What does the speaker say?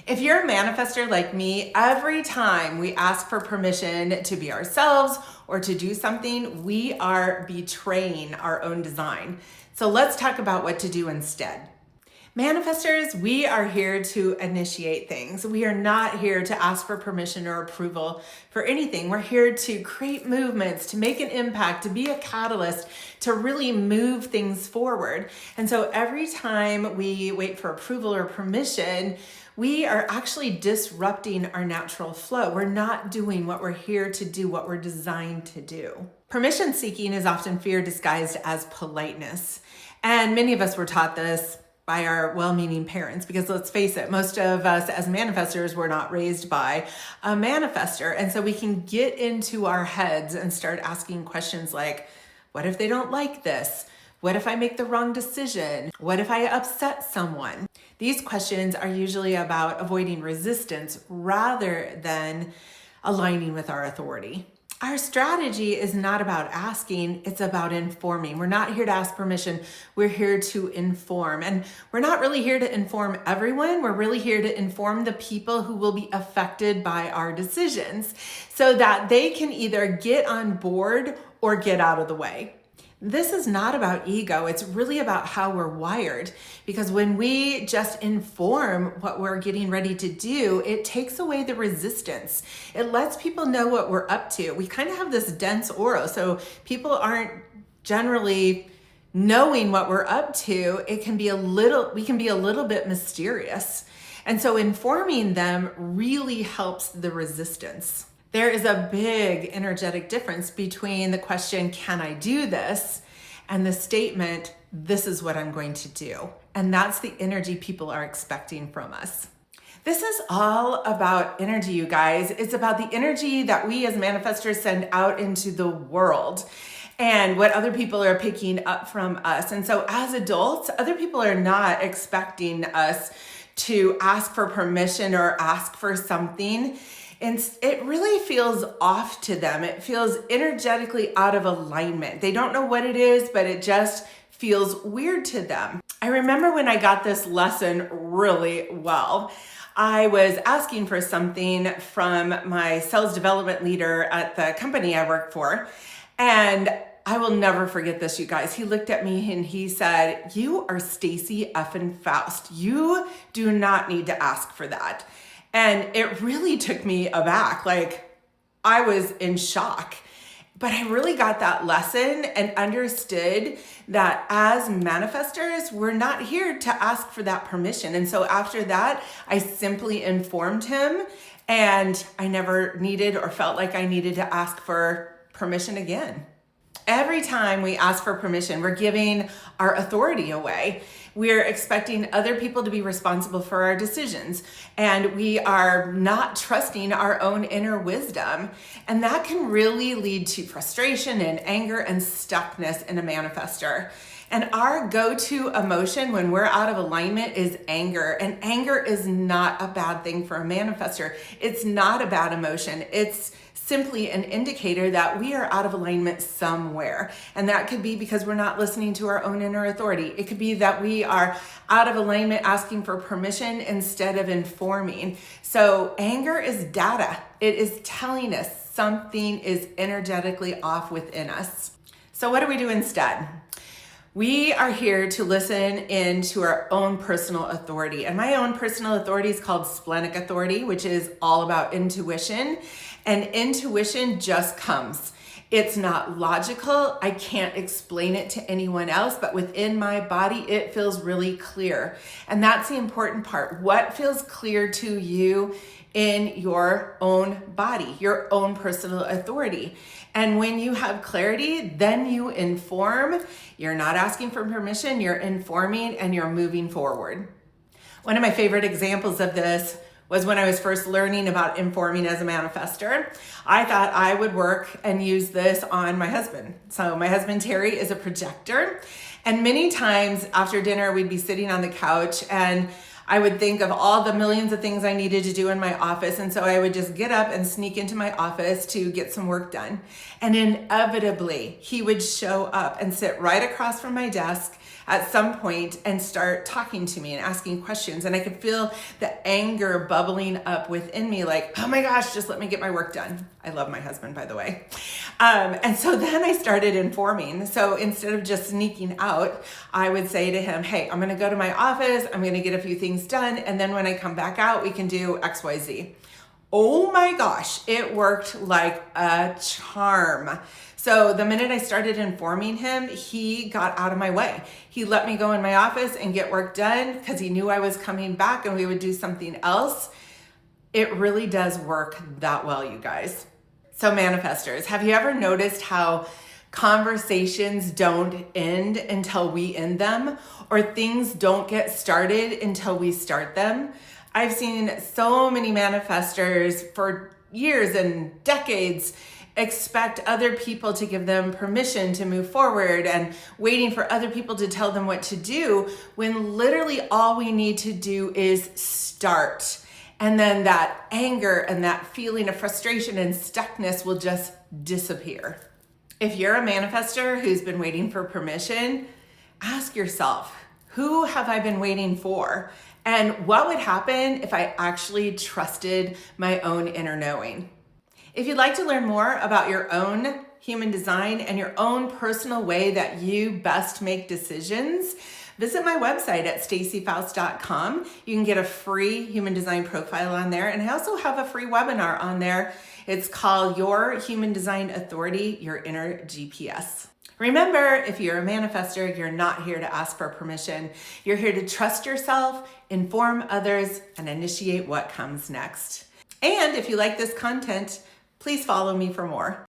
If you're a manifestor like me, every time we ask for permission to be ourselves or to do something, we are betraying our own design. So let's talk about what to do instead. Manifestors, we are here to initiate things. We are not here to ask for permission or approval for anything. We're here to create movements, to make an impact, to be a catalyst, to really move things forward. And so every time we wait for approval or permission, we are actually disrupting our natural flow. We're not doing what we're here to do, what we're designed to do. Permission seeking is often fear disguised as politeness. And many of us were taught this by our well-meaning parents, because let's face it, most of us as manifestors were not raised by a manifestor. And so we can get into our heads and start asking questions like, what if they don't like this? What if I make the wrong decision? What if I upset someone? These questions are usually about avoiding resistance rather than aligning with our authority. Our strategy is not about asking, it's about informing. We're not here to ask permission, we're here to inform. And we're not really here to inform everyone, we're really here to inform the people who will be affected by our decisions so that they can either get on board or get out of the way. This is not about ego, it's really about how we're wired. Because when we just inform what we're getting ready to do, it takes away the resistance. It lets people know what we're up to. We kind of have this dense aura, so people aren't generally knowing what we're up to. We can be a little bit mysterious. And so informing them really helps the resistance. There is a big energetic difference between the question, can I do this? And the statement, this is what I'm going to do. And that's the energy people are expecting from us. This is all about energy, you guys. It's about the energy that we as manifestors send out into the world and what other people are picking up from us. And so as adults, other people are not expecting us to ask for permission or ask for something. And it really feels off to them. It feels energetically out of alignment. They don't know what it is, but it just feels weird to them. I remember when I got this lesson really well. I was asking for something from my sales development leader at the company I work for. And I will never forget this, you guys. He looked at me and he said, "You are Stacy effing Faust. You do not need to ask for that." And it really took me aback. Like, I was in shock. But I really got that lesson and understood that as manifestors, we're not here to ask for that permission. And so after that, I simply informed him, and I never needed or felt like I needed to ask for permission again. Every time we ask for permission, we're giving our authority away. We're expecting other people to be responsible for our decisions, and we are not trusting our own inner wisdom. And that can really lead to frustration and anger and stuckness in a manifestor. And our go-to emotion when we're out of alignment is anger. And anger is not a bad thing for a manifestor. It's not a bad emotion. It's simply an indicator that we are out of alignment somewhere. And that could be because we're not listening to our own inner authority. It could be that we are out of alignment asking for permission instead of informing. So anger is data. It is telling us something is energetically off within us. So what do we do instead? We are here to listen into our own personal authority. And my own personal authority is called splenic authority, which is all about intuition. And intuition just comes. It's not logical. I can't explain it to anyone else, but within my body, it feels really clear. And that's the important part. What feels clear to you in your own body, your own personal authority? And when you have clarity, then you inform. You're not asking for permission, you're informing, and you're moving forward. One of my favorite examples of this was when I was first learning about informing as a manifestor. I thought I would work and use this on my husband. So my husband, Terry, is a projector. And many times after dinner, we'd be sitting on the couch and I would think of all the millions of things I needed to do in my office. And so I would just get up and sneak into my office to get some work done. And inevitably, he would show up and sit right across from my desk at some point and start talking to me and asking questions. And I could feel the anger bubbling up within me, like, oh my gosh, just let me get my work done. I love my husband, by the way. And so then I started informing. So instead of just sneaking out, I would say to him, hey, I'm going to go to my office. I'm going to get a few things done. And then when I come back out, we can do X, Y, Z. Oh my gosh, it worked like a charm. So the minute I started informing him, he got out of my way. He let me go in my office and get work done because he knew I was coming back and we would do something else. It really does work that well, you guys. So manifestors, have you ever noticed how conversations don't end until we end them, or things don't get started until we start them? I've seen so many manifestors for years and decades expect other people to give them permission to move forward and waiting for other people to tell them what to do, when literally all we need to do is start. And then that anger and that feeling of frustration and stuckness will just disappear. If you're a manifestor who's been waiting for permission, ask yourself, who have I been waiting for? And what would happen if I actually trusted my own inner knowing? If you'd like to learn more about your own human design and your own personal way that you best make decisions, visit my website at stacyfaust.com. You can get a free human design profile on there. And I also have a free webinar on there. It's called Your Human Design Authority, Your Inner GPS. Remember, if you're a manifestor, you're not here to ask for permission. You're here to trust yourself, inform others, and initiate what comes next. And if you like this content, please follow me for more.